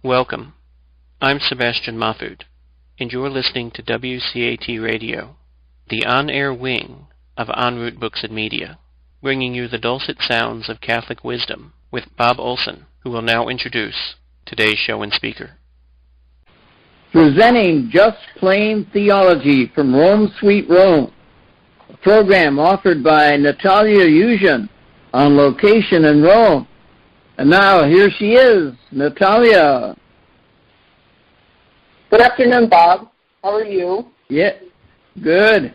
Welcome. I'm Sebastian Mahfood, and you're listening to WCAT Radio, the on-air wing of En route Books and Media, bringing you the dulcet sounds of Catholic wisdom with Bob Olson, who will now introduce today's show and speaker. Presenting Just Plain Theology from Rome, Sweet Rome, a program offered by Natalia Yuzian on location in Rome. And now, here she is, Natalia. Good afternoon, Bob. How are you? Yeah, good.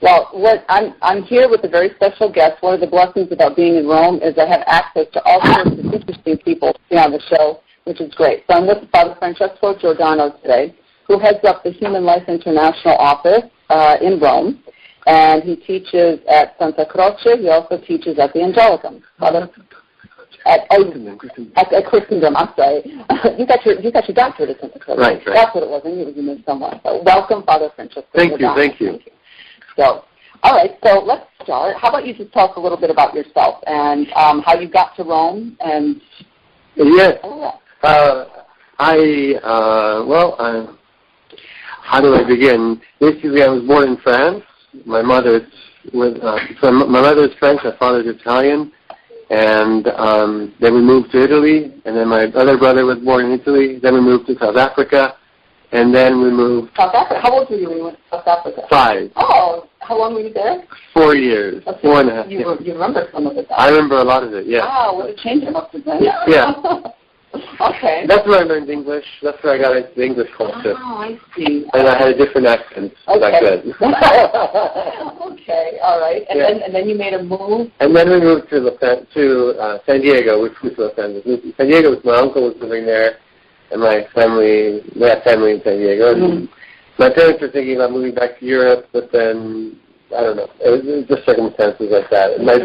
Well, I'm here with a very special guest. One of the blessings about being in Rome is I have access to all sorts of interesting people to be on the show, which is great. So I'm with Father Francesco Giordano today, who heads up the Human Life International office in Rome, and he teaches at Santa Croce. He also teaches at the Angelicum. Father, at Christendom. I'm sorry. you got your doctorate at Santa Croce. Right. That's what it was. I knew it was in there somewhere. So welcome, Father Francesco. Thank you. So, all right. So let's start. How about you just talk a little bit about yourself and how you got to Rome and. Yes. How do I begin? Basically, I was born in France. My mother's French. My father's Italian. And then we moved to Italy, and then my other brother was born in Italy. Then we moved to South Africa, and then we moved... South Africa? How old were you when you went to South Africa? 5. Oh, how long were you there? 4 years. Okay. 4.5 years. You remember some of it? I remember a lot of it, yeah. Wow, what a change it must have been. Yeah. Okay. That's where I learned English. That's where I got into the English culture. Oh, I see. And I had a different accent back then. Okay, all right. And then you made a move? And then we moved to San Diego, which was Los Angeles. San Diego was my uncle was living there, and we had family in San Diego. And my parents were thinking about moving back to Europe, but then, I don't know, it was just circumstances like that. And my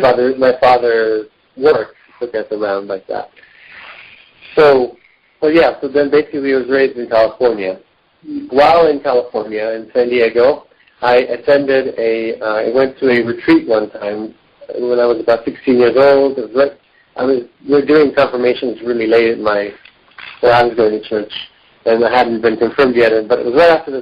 father's work took us around like that. So then basically I was raised in California. While in California, in San Diego, I went to a retreat one time when I was about 16 years old. We were doing confirmations really late at night, so I was going to church, and I hadn't been confirmed yet. But it was right after this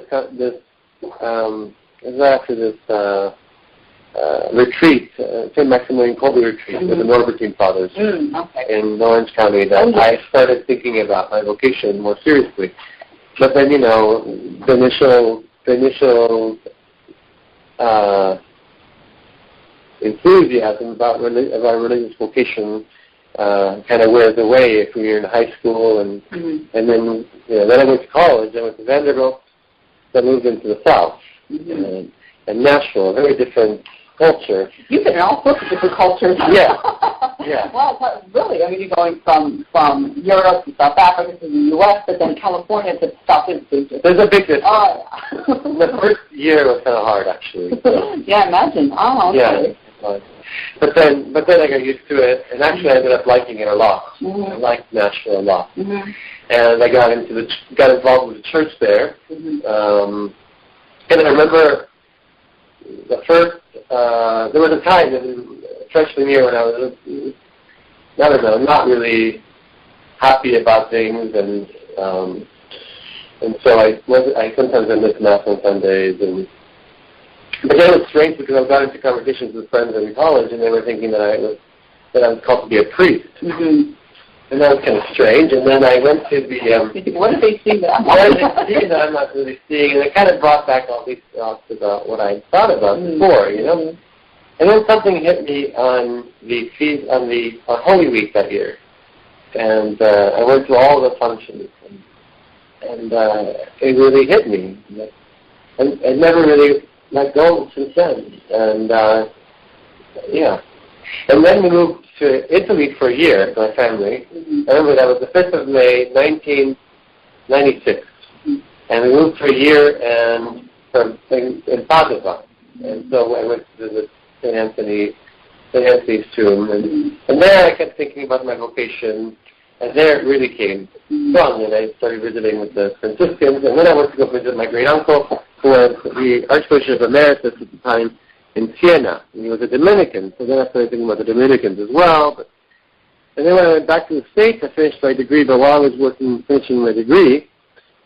retreat, St. Maximilian Kolbe retreat with the Norbertine Fathers in Orange County that I started thinking about my vocation more seriously. But then, the initial enthusiasm about religious vocation kind of wears away if you're in high school, and then then I went to college. I went to Vanderbilt, then moved into the South and Nashville, a very different culture. You've been in all sorts of different cultures. Yeah. Wow, really? I mean, you're going from Europe to South Africa to the U.S., but then California to South Africa. There's a big difference. Oh, yeah. The first year was kind of hard, actually. So. Yeah, imagine. Oh, okay. Yeah. But then I got used to it, and actually I ended up liking it a lot. I liked Nashville a lot. And I got involved with the church there. And I remember the first, there was a time in freshman year when I was, not really happy about things, and so I sometimes I missed Mass on Sundays, but then it was strange because I got into conversations with friends in college, and they were thinking that I was called to be a priest. And that was kind of strange. And then I went to the... what did they see that I'm not really seeing? And it kind of brought back all these thoughts about what I thought about before, And then something hit me on the feast, on Holy Week that year. And I went to all the functions. And it really hit me. And I never really let go since then. And, And then we moved to Italy for a year, my family. I remember that was the 5th of May, 1996. And we moved for a year in Padua. And so I went to visit St. Anthony's tomb. And there I kept thinking about my vocation. And there it really came strong. And I started visiting with the Franciscans. And then I went to go visit my great uncle, who was the Archbishop Emeritus at the time. in Siena. And he was a Dominican, so then I started thinking about the Dominicans as well. And then when I went back to the States, I finished my degree, but while I was finishing my degree,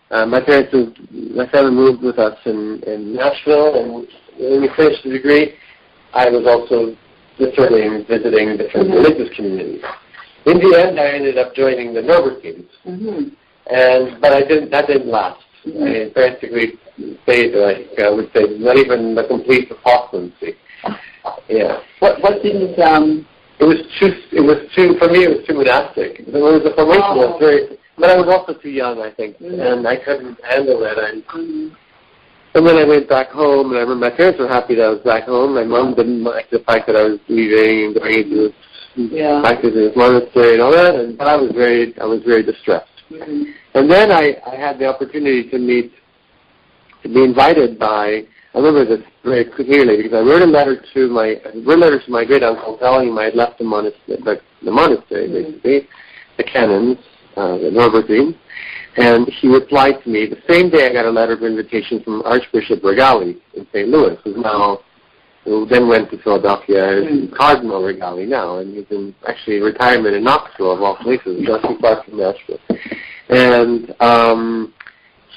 my family moved with us in Nashville, and when we finished the degree, I was also visiting different religious communities. In the end, I ended up joining the Norbertines, but that didn't last. I basically stayed, I would say, not even the complete apostasy. Yeah. What didn't? It was too. For me, it was too monastic. It was a formation was very. But I was also too young, I think, and I couldn't handle it. And then I went back home, and I remember my parents were happy that I was back home. My mom didn't like the fact that I was leaving and going into this practice in this monastery and all that, but I was very distressed. And then I had the opportunity to be invited by. I remember this very clearly because I wrote a letter to my great uncle telling him I had left the monastery basically, the canons, the Norbertine, and he replied to me the same day. I got a letter of invitation from Archbishop Regali in St. Louis, who then went to Philadelphia, as Cardinal Regali now, and he's in actually retirement in Knoxville of all places, not too far from Nashville. And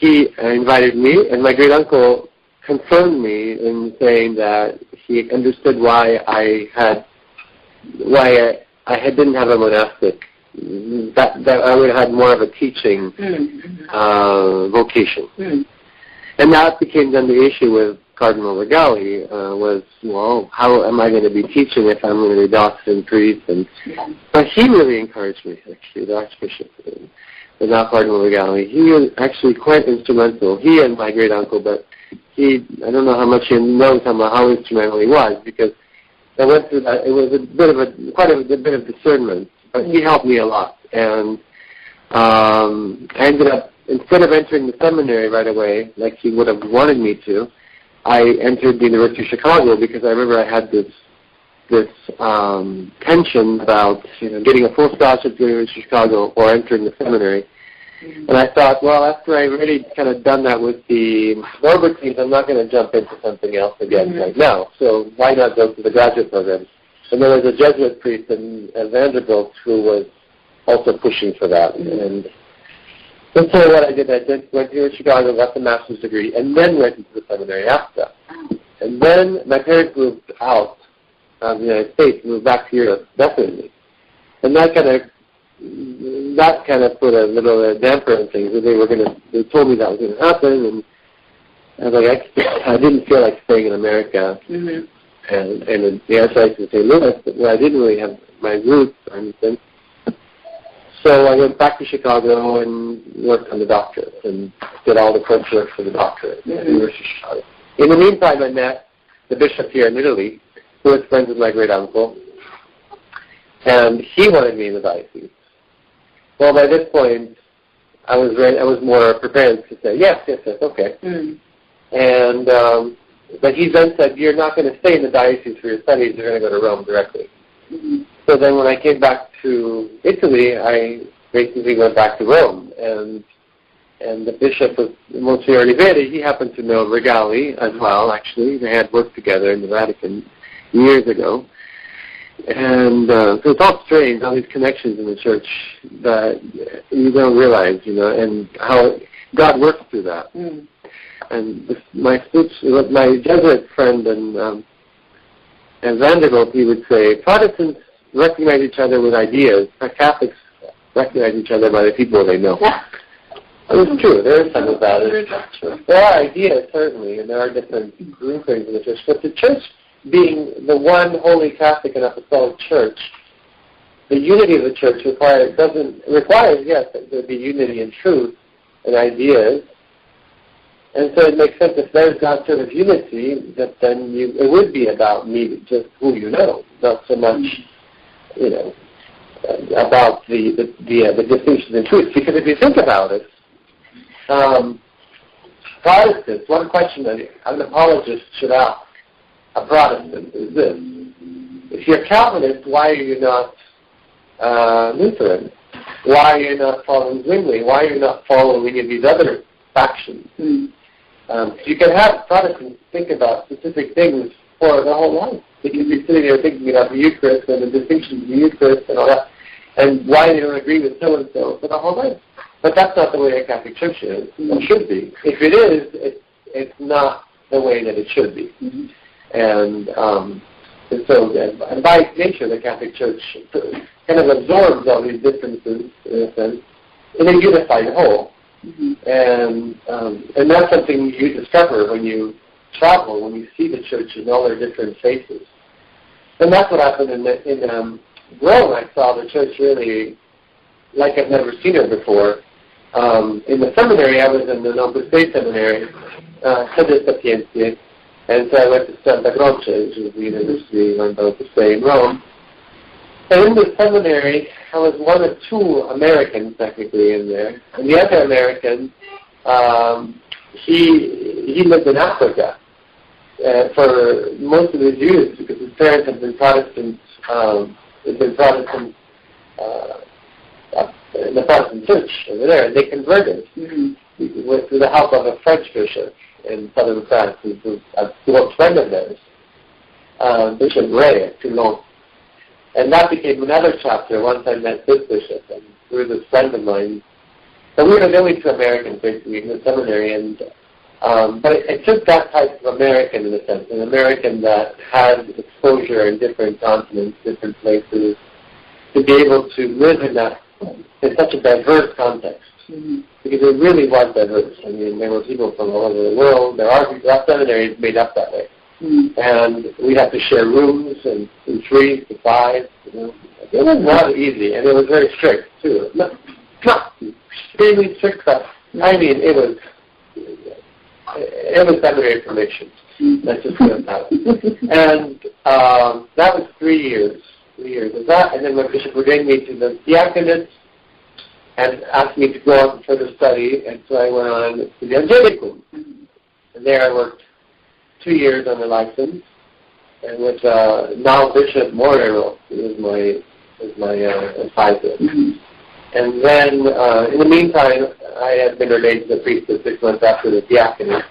he invited me, and my great uncle confirmed me in saying that he understood why I didn't have a monastic, that I would have had more of a teaching vocation. And that became then the issue with Cardinal Regali, was, well, how am I going to be teaching if I'm going to be diocesan priest? But he really encouraged me, actually, the Archbishop, the now Cardinal Regali. He was actually quite instrumental, he and my great uncle, but I don't know how much he knows how instrumental he was, because I went through that. It was quite a bit of discernment, but he helped me a lot. And I ended up, instead of entering the seminary right away, like he would have wanted me to, I entered the University of Chicago because I remember I had this tension about getting a full scholarship to the University of Chicago or entering the seminary. And I thought, well, after I really kind of done that with the Norbertines, I'm not going to jump into something else again right now. So why not go to the graduate program? And there was a Jesuit priest at Vanderbilt who was also pushing for that. And so what I did, went to Chicago, got the master's degree, and then went into the seminary after that. And then my parents moved out of the United States, moved back to Europe, definitely. And that kind of put a little damper on things. They told me that was going to happen, and I was like, I didn't feel like staying in America and in the Archdiocese of St. Louis, where I didn't really have my roots or anything. So I went back to Chicago and worked on the doctorate and did all the coursework for the doctorate at the University of Chicago. In the meantime, I met the bishop here in Italy, who was friends with my great uncle, and he wanted me in the diocese. Well, by this point, I was more prepared to say yes, okay. And but he then said, "You're not going to stay in the diocese for your studies. You're going to go to Rome directly." So then, when I came back to Italy, I basically went back to Rome, and the bishop of Monsignor Oliveri, he happened to know Regali as well. Actually, they had worked together in the Vatican years ago. And so it's all strange, all these connections in the church that you don't realize, and how God works through that. And my Jesuit friend in Vanderbilt, he would say, Protestants recognize each other with ideas, Catholics recognize each other by the people they know. It's true, there is some of that. There are ideas, certainly, and there are different groupings in the church, but the church, being the one holy Catholic and Apostolic Church, the unity of the church requires, yes, that there be unity in truth and ideas. And so it makes sense if there's that sort of unity, that then it would be about just who you know, not so much, about the distinctions in truth. Because if you think about it, Protestants, one question that an apologist should ask a Protestant is this: if you're Calvinist, why are you not Lutheran? Why are you not following Zwingli? Why are you not following any of these other factions? You can have Protestants think about specific things for the whole life. They can be sitting there thinking about the Eucharist and the distinctions of the Eucharist and all that, and why they don't agree with so-and-so for the whole life. But that's not the way a Catholic Church is, or should be. If it is, it's not the way that it should be. Mm-hmm. And so by nature, the Catholic Church kind of absorbs all these differences, in a sense, in a unified whole. Mm-hmm. And that's something you discover when you travel, when you see the church in all their different faces. And that's what happened in Rome. I saw the church really like I've never seen it before. In the seminary, I was in the Opus Dei seminary, Sede Sapientiae, and so I went to Santa Croce, which is the university of Opus Dei in Rome. And in the seminary, I was one of two Americans technically in there. And the other American, he lived in Africa for most of his years because his parents had been Protestants, in the Protestant church over there, and they converted with the help of a French bishop in southern France, who was a close friend of theirs, Bishop Ray at Toulon. And that became another chapter once I met this bishop, and through this friend of mine. So we were the only two Americans basically in the seminary, and but it took that type of American, in a sense, an American that had exposure in different continents, different places, to be able to live in such a diverse context. Mm-hmm. Because it really was diverse. I mean, there were people from all over the world. Our seminary is made up that way. Mm-hmm. And we had to share rooms and from 3 to 5. You know. It was not easy, and it was very strict, too. Not extremely strict, but I mean, it was seminary information. Let's just put it that way. And that was 3 years. 3 years of that, and then my bishop ordained me to the diaconate and asked me to go on for further study, and so I went on to the Angelicum. And there I worked 2 years on the license, and with now Bishop Morero, who was my advisor. And then, in the meantime, I had been ordained to the priesthood 6 months after the diaconate.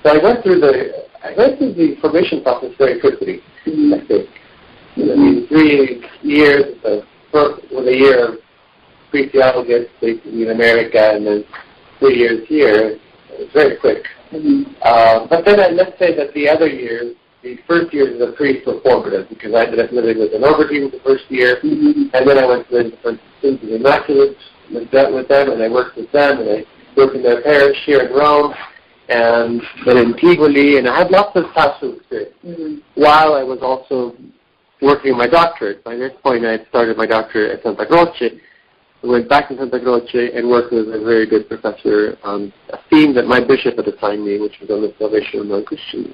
So I went through the formation process very quickly, I think. I mean, 3 years, first with a year of pre-theology basically in America, and then 3 years here. It was very quick. But then let's say that the other years, the first years as a priest were formative, because I ended up living with an Aubergine the first year, and then I went to the Immaculate with them, and I worked with them, and I worked in their parish here in Rome, and then in Tivoli, and I had lots of pastoral experience, while I was also working on my doctorate. By this point, I had started my doctorate at Santa Croce. I went back to Santa Croce and worked with a very good professor on a theme that my bishop had assigned me, which was on the salvation of non-Christians.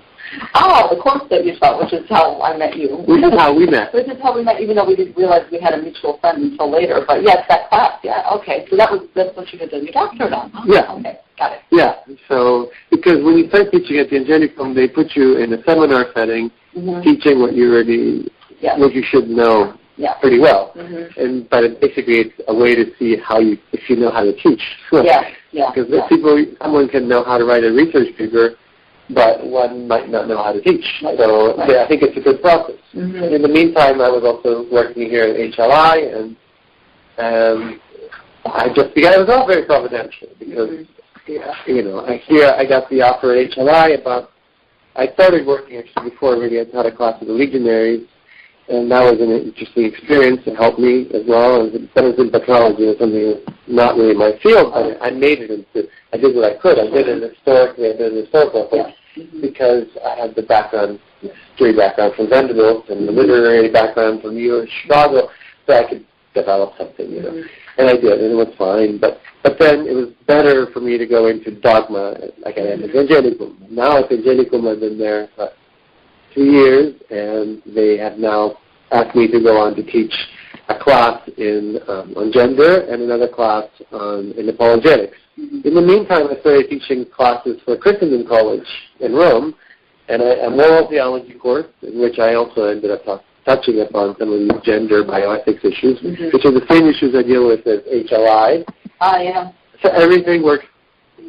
Oh, the course that you taught, which is how I met you. Which is how we met. Which is how we met, even though we didn't realize we had a mutual friend until later. But yes, that class, yeah, okay. So that's what you did your doctorate on. Huh? Yeah. Okay, got it. Yeah, so, because when you start teaching at the Angelicum, they put you in a seminar setting, teaching what you already... Yeah. What you should know pretty well, but basically it's a way to see if you know how to teach. Because someone can know how to write a research paper, but one might not know how to teach. So I think it's a good process. In the meantime, I was also working here at HLI, and I just began. It was all very providential because I got the offer at HLI I started working actually before really. I taught a class of the legionaries. And that was an interesting experience. It helped me as well. And in pathology was something that's not really my field, but I made it into. I did what I could. I did it historically. I did it historically because I had the history background from Vanderbilt and the literary background from Chicago, so I could develop something, And I did, and it was fine. But then it was better for me to go into dogma, like I had at Angelicum. Now at Angelicum, I've been there. 2 years, and they have now asked me to go on to teach a class on gender and another class in apologetics. In the meantime, I started teaching classes for Christendom College in Rome, and a moral theology course, in which I also ended up touching upon some of these gender bioethics issues, which are the same issues I deal with at HLI. Yeah. So everything works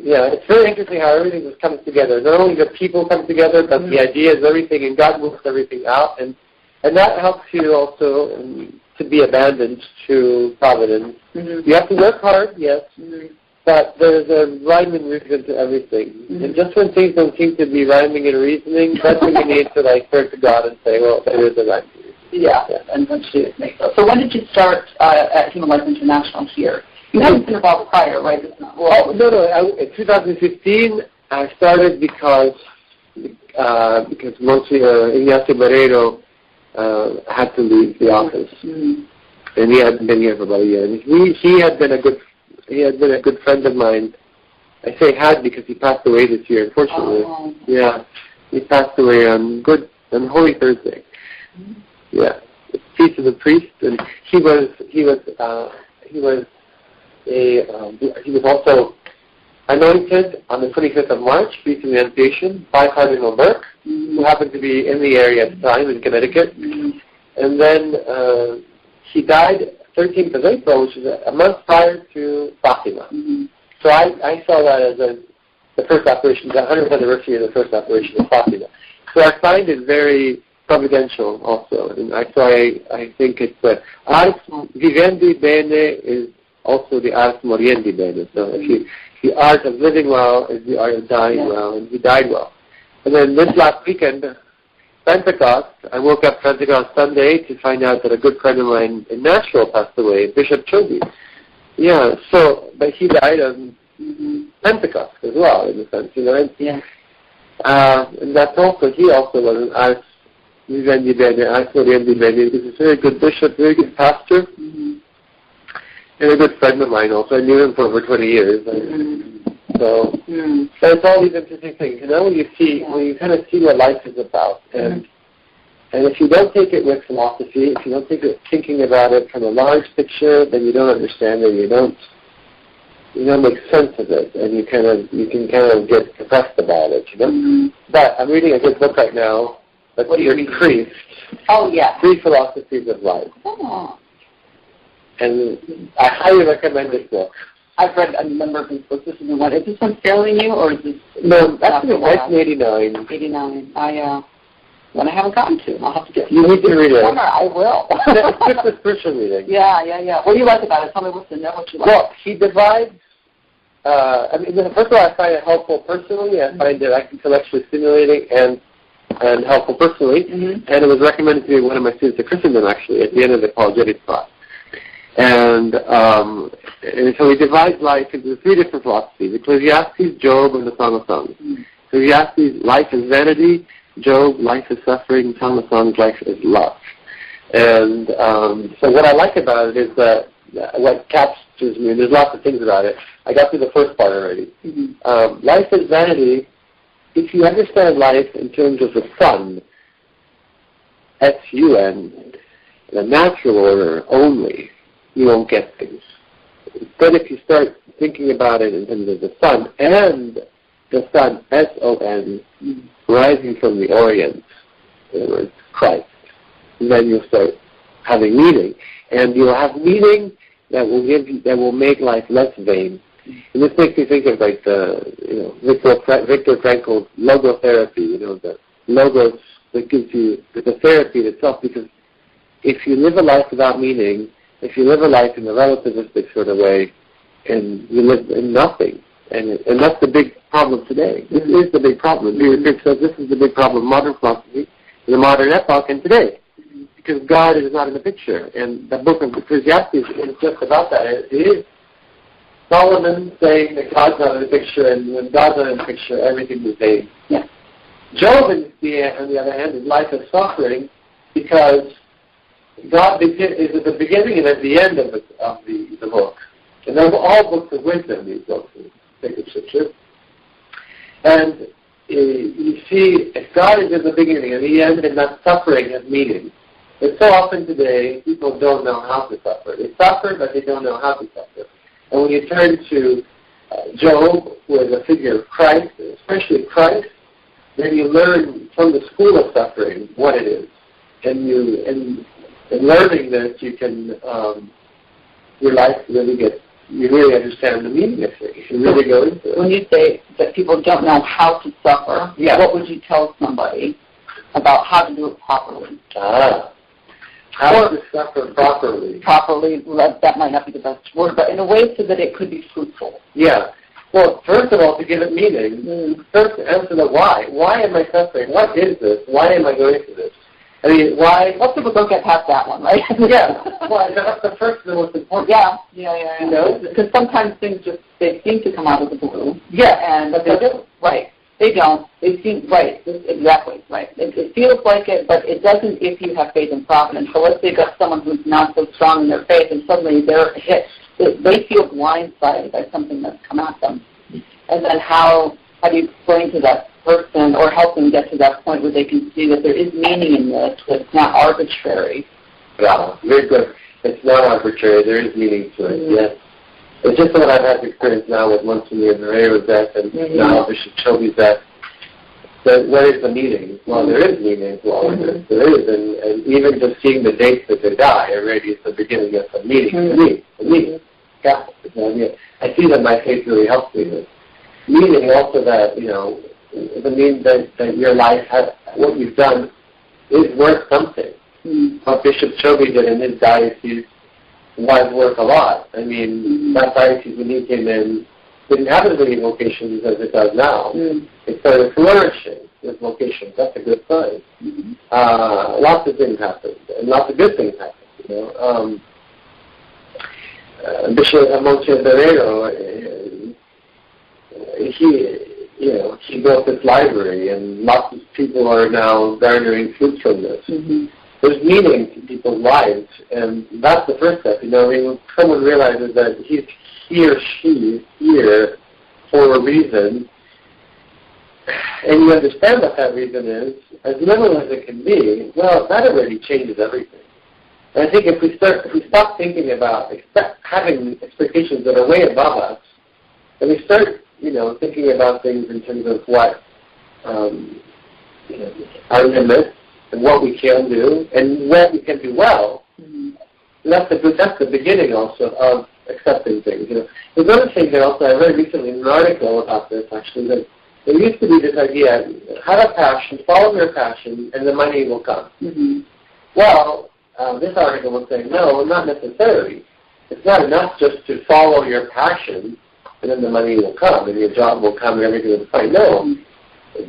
it's very interesting how everything just comes together. Not only the people come together, but the ideas, everything, and God works everything out. And that helps you also to be abandoned to providence. You have to work hard, yes, but there's a rhyme and reason to everything. And just when things don't seem to be rhyming and reasoning, that's when you need to turn to God and say, well, there is a rhyme. Yeah, and once you make those. So when did you start at Human Life International here? You haven't been involved prior, right? No. In 2015, I started because Monsignor Ignacio Barrero had to leave the office, and he hadn't been here for about a year. And he had been a good friend of mine. I say had because he passed away this year, unfortunately. Oh. Yeah, he passed away on Holy Thursday. Yeah, Feast of the Priest, and he was also anointed on the 25th of March, Feast of the Annunciation, by Cardinal Burke, who happened to be in the area at the time in Connecticut. And then he died 13th of April, which is a month prior to Fatima. So I saw that as the first apparition, the 100th anniversary of the first apparition of Fatima. So I find it very providential also. And I think it's ars vivendi bene is also the ars moriendi bene. So the art of living well is the art of dying well, and he died well. And then this last weekend, Pentecost, I woke up Pentecost Sunday to find out that a good friend of mine in Nashville passed away, Bishop Chobi. Yeah, but he died on Pentecost as well, in a sense, and that's also, he also was an ars vivendi bene, ars moriendi bene, because he's a very good bishop, very good pastor, and a good friend of mine also. I knew him for over 20 years. So it's all these interesting things. When you kind of see what life is about, and if you don't take it with philosophy, if you don't take it thinking about it from a large picture, then you don't understand it. You don't make sense of it, and you can kind of get depressed about it. But I'm reading a good book right now. That's Priest. Oh yeah. 3 Philosophies of Life. Oh. And I highly recommend this book. I've read a number of these books. This is the one. Is this one failing you, or is this? No, that's in 89. 89. One I haven't gotten to. I'll have to get. You need to read it. I will. It's a spiritual reading. Yeah. What do you like about it? Tell me what you like. Well, he divides. First of all, I find it helpful personally. I find it intellectually stimulating and helpful personally. And it was recommended to me one of my students at Christendom, actually, at the end of the apologetics class. And so he divides life into 3 different philosophies: Ecclesiastes, Job, and the Song of Songs. Ecclesiastes, life is vanity; Job, life is suffering; Song of Songs, life is love. And so what I like about it is that what captures me, and there's lots of things about it. I got through the first part already. Life is vanity. If you understand life in terms of the sun, S-U-N, the natural order only, you won't get things. But if you start thinking about it in terms of the sun, and the sun, S-O-N, rising from the Orient, in other words, Christ, then you'll start having meaning. And you'll have meaning that will make life less vain. And this makes me think of Viktor Frankl's logotherapy, the logos that gives you the therapy itself, because if you live a life without meaning, if you live a life in a relativistic sort of way, and you live in nothing, and that's the big problem today. This is the big problem. Peter Crick says this is the big problem of modern philosophy, the modern epoch, and today, because God is not in the picture. And the book of Ecclesiastes is just about that. It is Solomon saying that God's not in the picture, and when God's not in the picture, everything is vain. Yeah. Job, on the other hand, is life of suffering, because God is at the beginning and at the end of the book. And they're all books of wisdom, these books of sacred scripture. And you see, if God is at the beginning and the end, and that suffering has meaning. But so often today, people don't know how to suffer. They suffer, but they don't know how to suffer. And when you turn to Job, who is a figure of Christ, especially Christ, then you learn from the school of suffering what it is. And in learning this, you can, your life really gets you really understand the meaning of things. You really go into it. When you say that people don't know how to suffer, what would you tell somebody about how to do it properly? How to suffer properly. Properly, that might not be the best word, but in a way so that it could be fruitful. Yeah. Well, first of all, to give it meaning, first answer the why. Why am I suffering? What is this? Why am I going through this? I mean, why? Most people don't get past that one, right? Yeah. Well, that's the first and the most important. Yeah. You know? Because sometimes things they seem to come out of the blue. Yeah. But they don't. Right. They don't. They seem, right. Exactly. Right. It feels like it, but it doesn't if you have faith in providence. So let's say you've got someone who's not so strong in their faith and suddenly they're hit. They feel blindsided by something that's come at them. And then how do you explain to that person or help them get to that point where they can see that there is meaning in this, that it's not arbitrary? Yeah, very good. It's not arbitrary. There is meaning to it, yes. It's just what I've had experience now with Monsignor Moreira's death and now Bishop Choby's death. What is the meaning? Well, there is meaning to all of this. There is, and even just seeing the dates that they die already is the beginning of some meaning to me. Yeah, I see that my faith really helps me with. Meaning also that, you know, the meaning that your life has, what you've done is worth something. What Bishop Choby did in his diocese was worth a lot. I mean, that diocese when he came in didn't have as many vocations as it does now. It started flourishing with vocations. That's a good sign. Lots of things happened, and lots of good things happened, you know. Bishop Monsignor Barrero, he built this library, and lots of people are now garnering fruits from this. There's meaning to people's lives, and that's the first step. You know, I mean, when someone realizes that he or she is here for a reason, and you understand what that reason is, as little as it can be, well, that already changes everything. And I think if we stop thinking about having expectations that are way above us, and we start, you know, thinking about things in terms of what our limits and what we can do and what we can do well, that's the beginning also of accepting things. You know, there's another thing that also I read recently in an article about this actually, that there used to be this idea: have a passion, follow your passion, and the money will come. Well, this article was saying no, not necessarily. It's not enough just to follow your passion and then the money will come and your job will come and everything will be fine. No,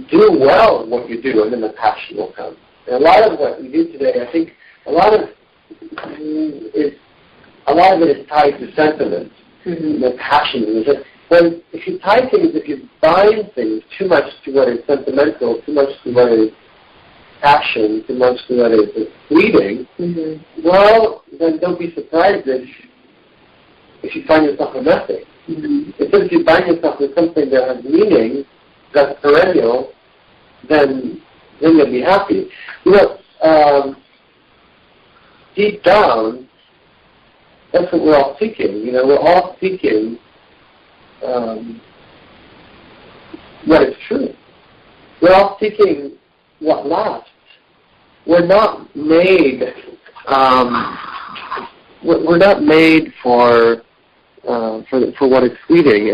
do well what you do and then the passion will come. And a lot of what we do today, I think, a lot of it is tied to sentiment, the passion. When if you tie things, if you bind things too much to what is sentimental, too much to what is passion, too much to what is fleeting, well, then don't be surprised if you find yourself a nothing. If you bind yourself with something that has meaning, that's perennial, then you'll be happy. You know, deep down, that's what we're all seeking. You know, we're all seeking what is true. We're all seeking what lasts. We're not made. We're not made for what is fleeting.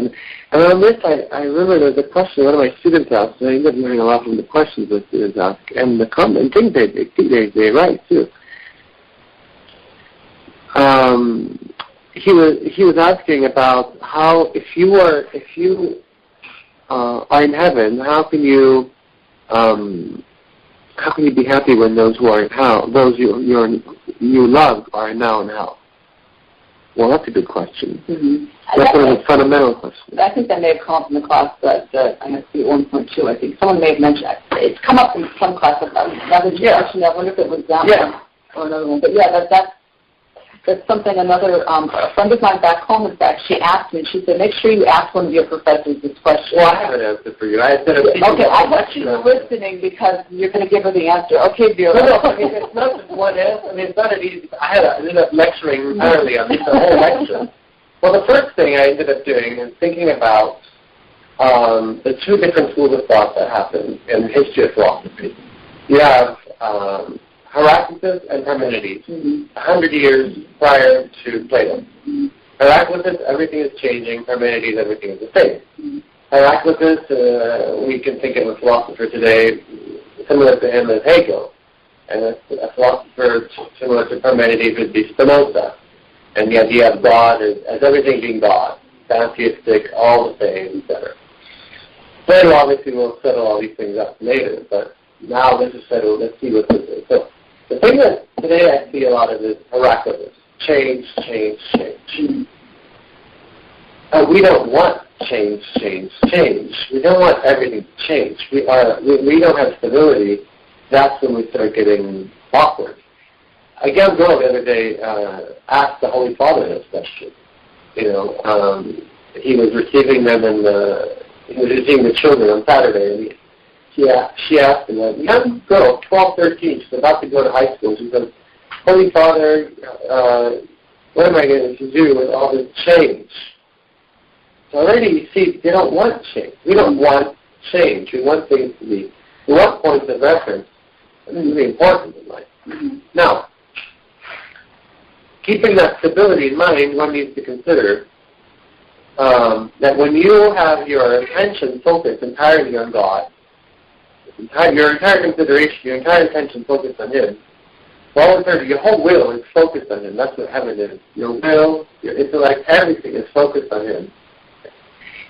And on this, I remember there was a question one of my students asked, and I ended up learning a lot from the questions that students ask, and the comment, things they write too. He was asking about how if you are in heaven, how can you be happy when those who are in hell, those you love are now in hell? Well, that's a good question. That's one of the fundamental questions. I think that may have come up in the class that I have to see at 1.2. I think someone may have mentioned it. It's come up in some class. Another question. I wonder if it was that one or another one. But yeah, that's something another a friend of mine back home, in fact, she asked me, she said, make sure you ask one of your professors this question. Well, I have an answer for you. I want you listening because you're going to give her the answer. Okay, Vera. No, I mean, it's not just one answer. I mean, it's not an easy. I ended up lecturing entirely on the whole lecture. Well, the first thing I ended up doing is thinking about the two different schools of thought that happen in the history of philosophy. You have Heraclitus and Parmenides, 100 years prior to Plato. Heraclitus, everything is changing. Parmenides, everything is the same. Heraclitus, we can think of a philosopher today similar to him as Hegel. And a philosopher similar to Parmenides would be Spinoza. And the idea of God as everything being God, pantheistic, all the same, etc. Plato obviously will settle all these things up later, but now let's just settle, let's see what this is. So the thing that today I see a lot of is Heraclitus. Change, change, change. We don't want change, change, change. We don't want everything to change. We don't have stability. That's when we start getting awkward. A young girl the other day asked the Holy Father this question. He was receiving them he was receiving the children on Saturday, and she asked him, a young girl, 12, 13, she's about to go to high school. She says, Holy Father, what am I going to do with all this change? So already you see, they don't want change. We don't want change. We want things to be, we want points of reference. And this is really important in life. Now, keeping that stability in mind, one needs to consider that when you have your attention focused entirely on God, your entire consideration, your entire attention focused on Him, well, your whole will is focused on Him. That's what heaven is. Your will, your intellect, everything is focused on Him.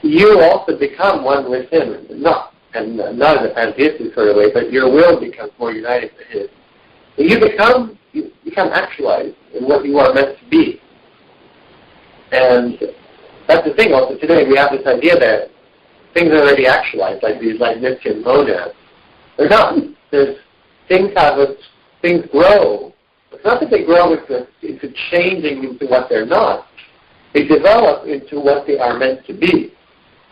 You also become one with Him, not in a pantheistic sort of way, but your will becomes more united to His. And you become actualized in what you are meant to be. And that's the thing also today, we have this idea that things are already actualized, like these Leibnizian monads. They're not. Things grow. It's not that they grow into changing into what they're not. They develop into what they are meant to be.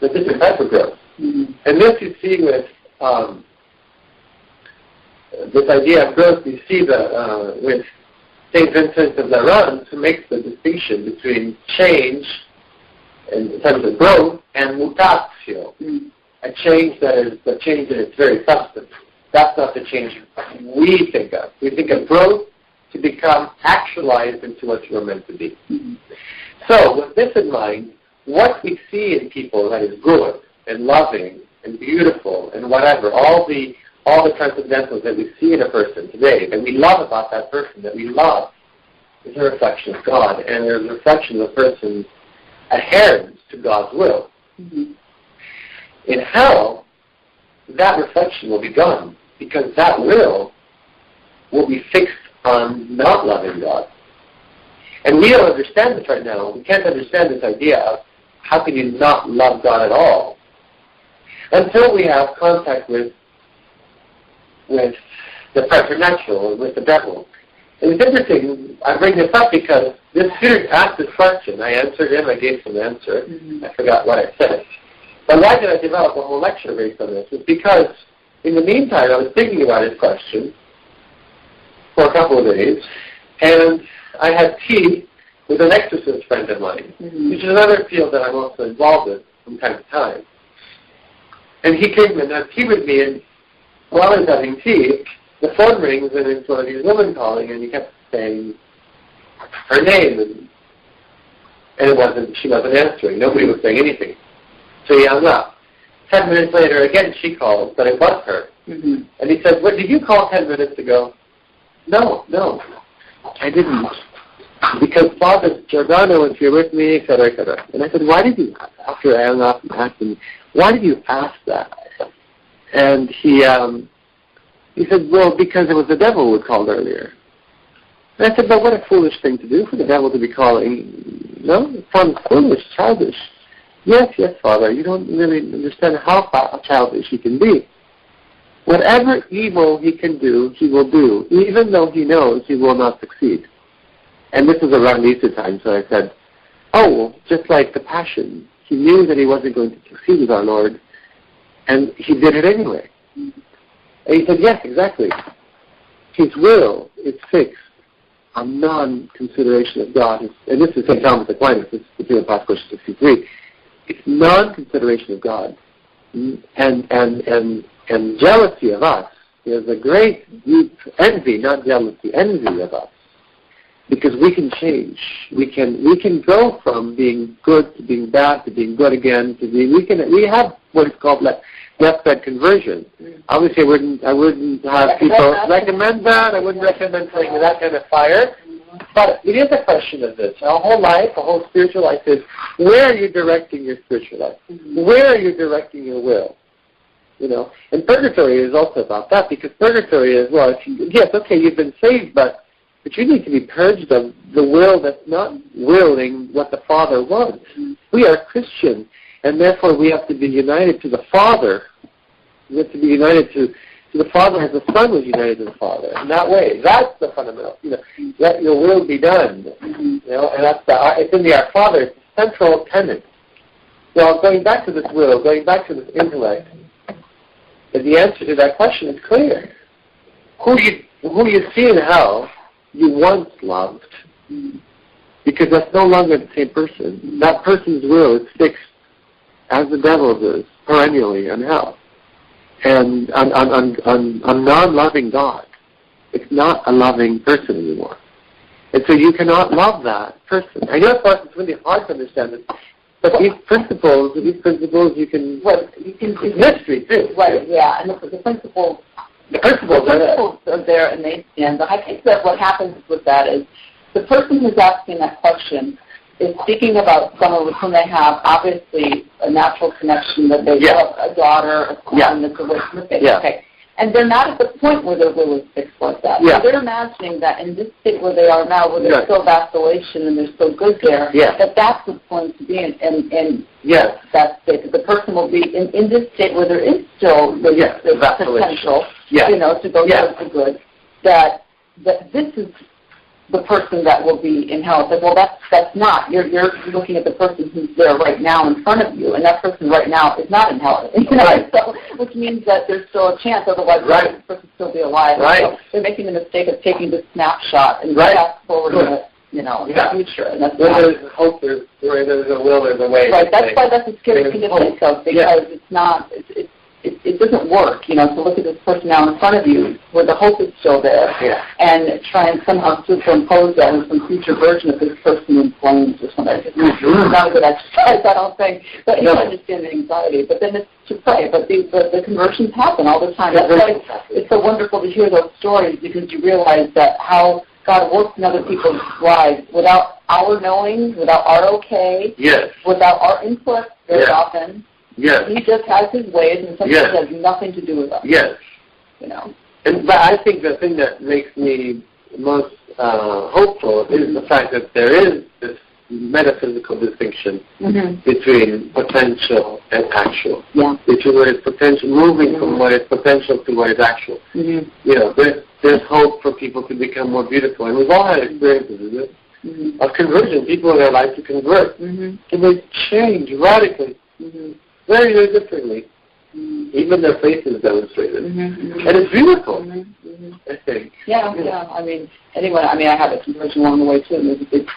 The different type of growth. And this you see with this idea of growth, you see with St. Vincent of Lerons, who makes the distinction between change in terms of growth and mutatio, a change that is the change in its very substance. That's not the change we think of. We think of growth to become actualized into what you are meant to be. So, with this in mind, what we see in people that is good and loving and beautiful and whatever, all the transcendentals that we see in a person today, that we love about that person, that we love, is a reflection of God, and there's a reflection of the person's adherence to God's will. In hell, that reflection will be gone, because that will be fixed on not loving God. And we don't understand this right now. We can't understand this idea of how can you not love God at all until we have contact with the preternatural, with the devil. And it's interesting, I bring this up because this student asked this question. I answered him, I gave some answer. I forgot what I said. But why did I develop a whole lecture based on this? It's because in the meantime I was thinking about his question for a couple of days, and I had tea with an exorcist friend of mine, which is another field that I'm also involved in from time to time. And he came and had tea with me, and while I was having tea, the phone rings, and it's one of these women calling, and he kept saying her name, and she wasn't answering. Nobody was saying anything. So he hung up. 10 minutes later, again, she called, but it was her. And he said, "What, did you call 10 minutes ago?" No, I didn't. Because Father Giordano was here with me, etc., etc. And I said, why did you, after I hung up and asked him, why did you ask that? And he said, well, because it was the devil who had called earlier. And I said, but what a foolish thing to do for the devil to be calling. No, it sounds foolish, childish. Yes, Father, you don't really understand how childish he can be. Whatever evil he can do, he will do, even though he knows he will not succeed. And this is around Easter time, so I said, well, just like the Passion, he knew that he wasn't going to succeed with our Lord, and he did it anyway. And he said, yes, exactly. His will is fixed on non-consideration of God. And this is St. Thomas Aquinas, this is the Theology Pascal 63. It's non-consideration of God. And jealousy of us is a great, deep envy, not jealousy, envy of us. because we can change. We can go from being good to being bad to being good again to being. We have what is called deathbed conversion. Obviously, I wouldn't have people recommend that. I wouldn't recommend playing with that kind of fire. But it is a question of this. Our whole life, our whole spiritual life is, where are you directing your spiritual life? Where are you directing your will? And purgatory is also about that, because purgatory is, well, yes, okay, you've been saved, but you need to be purged of the will that's not willing what the Father wants. We are Christian, and therefore we have to be united to the Father. We have to be united to the Father as the Son was united to the Father. In that way, that's the fundamental. Let your will be done. And that's it's in the Our Father. It's the central tenet. Well, going back to this will, going back to this intellect, the answer to that question is clear. Who you see in hell, you once loved, because that's no longer the same person. That person's will is fixed, as the devil's is, perennially in hell. And on non-loving God, it's not a loving person anymore. And so you cannot love that person. I know it's really hard to understand this, but these principles you can it's mystery too. Right, yeah, and the principles are there, and they stand. But I think that what happens with that is the person who's asking that question is speaking about someone with whom they have obviously a natural connection, that they love a daughter, a son, that's a relationship. Okay. And they're not at the point where their will is fixed like that. Yeah. So they're imagining that in this state where they are now, where there's still vacillation and they're still good there, that's what's going to be in that state. That the person will be in this state where there is still the potential, to go towards the good. That this is the person that will be in hell. Well, that's not. You're looking at the person who's there right now in front of you, and that person right now is not in hell. So, which means that there's still a chance. Otherwise, the person will still be alive. Right. So they're making the mistake of taking the snapshot and fast forward in the future. And that's where there's hope, there's a will, there's a way. Right. That's why that's a scary thing to think of, because it's not. It doesn't work, to look at this person now in front of you where the hope is still there and try and somehow superimpose that in some future version of this person in flames or something. It's not a good exercise, I don't think. But you understand the anxiety. But then it's to pray. But the conversions happen all the time. That's why it's so wonderful to hear those stories, because you realize that how God works in other people's lives without our knowing, without our okay, without our input very often. Yes. He just has his ways, and sometimes it has nothing to do with us. Yes. But I think the thing that makes me most hopeful is the fact that there is this metaphysical distinction between potential and actual. Yeah. Between what is potential, moving from what is potential to what is actual. There's hope for people to become more beautiful, and we've all had experiences, isn't it? Of conversion, people in their life to convert, and they change radically. Very, very differently. Even their faces demonstrated. And it's beautiful, I think. Yeah. I had a conversion along the way, too, and it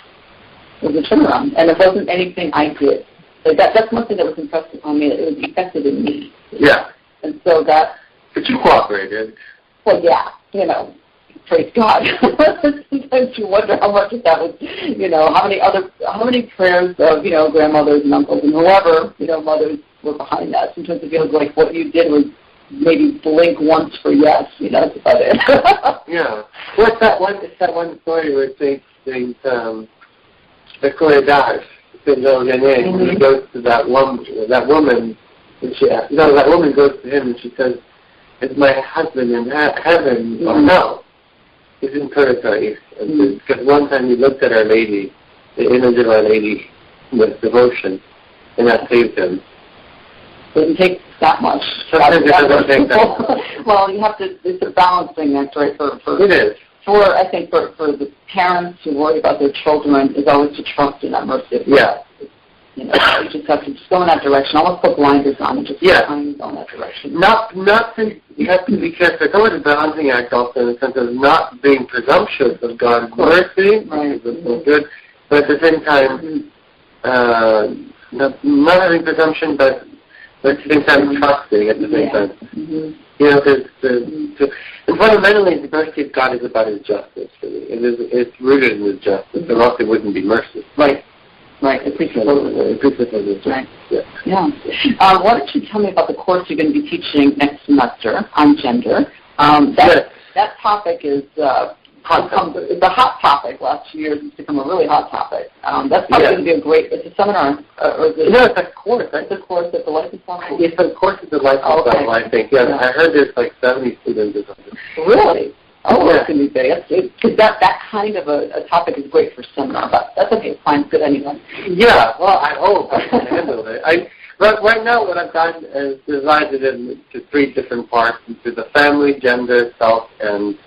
was a turnaround. And it wasn't anything I did. That's one thing that was impressed upon me, that it was effective in me. Yeah. And so that... But you cooperated. Well, praise God. Sometimes you wonder how much of that was, how many prayers of, grandmothers and uncles and whoever, mothers were behind that. Sometimes it feels like what you did was maybe blink once for yes, that's about it. Well, it's that one story where Saint Nicolas Saint Jean goes to that woman, and that woman goes to him and she says, "Is my husband in heaven or no?" He's in purgatory. Because one time he looked at Our Lady, the image of Our Lady, with devotion, and that saved him. It doesn't take that much. Sometimes it doesn't take that much. Well, you have to, it's a balancing act, right? It is. I think for the parents who worry about their children is always to trust in that mercy. You just have to go in that direction. Almost put blinders on and just go in that direction. You have to be careful. It's always a balancing act also in the sense of not being presumptuous of God's mercy, which is so good, but at the same time, not having presumption, but but at the same time trusting at the same time. Mm-hmm. You know, and fundamentally, the mercy of God is about His justice. Really. It's rooted in His justice, or else it wouldn't be mercy. Right. It's right. Yeah. Why don't you tell me about the course you're going to be teaching next semester on gender? That topic is it's a hot topic. Last few years, it's become a really hot topic. That's probably going to be a great. It's a seminar, or is it? No, it's a course. It's a course at the License Level. It's a course at the License Level, I think. Yeah, I heard there's like 70 students or something. Really? Oh, that's going to be big. Because that kind of a topic is great for seminar, but that's okay. Fine, good anyway. Yeah. Well, I hope I can handle it. But right now, what I've done is divided it into 3 different parts: into the family, gender, self, and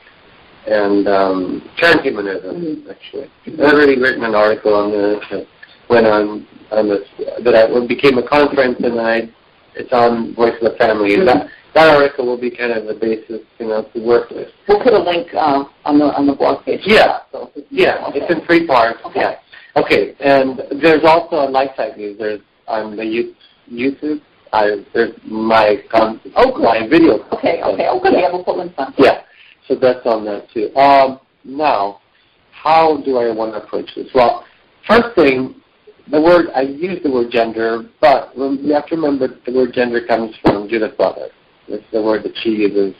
transhumanism. Actually, I've already written an article on this. That went on this that became a conference, and it's on Voice of the Family. And that article will be kind of the basis, to work with. We'll put a link on the blog page. Yeah. Okay. It's in 3 parts. Okay. Yeah. Okay. And there's also on LifeSite News. There's on the YouTube. There's my my video. Okay. Oh, good. Yeah, we'll put links on. Yeah. So that's on that too. Now, how do I want to approach this? Well, first thing, I use the word gender, but you have to remember that the word gender comes from Judith Butler. It's the word that she uses.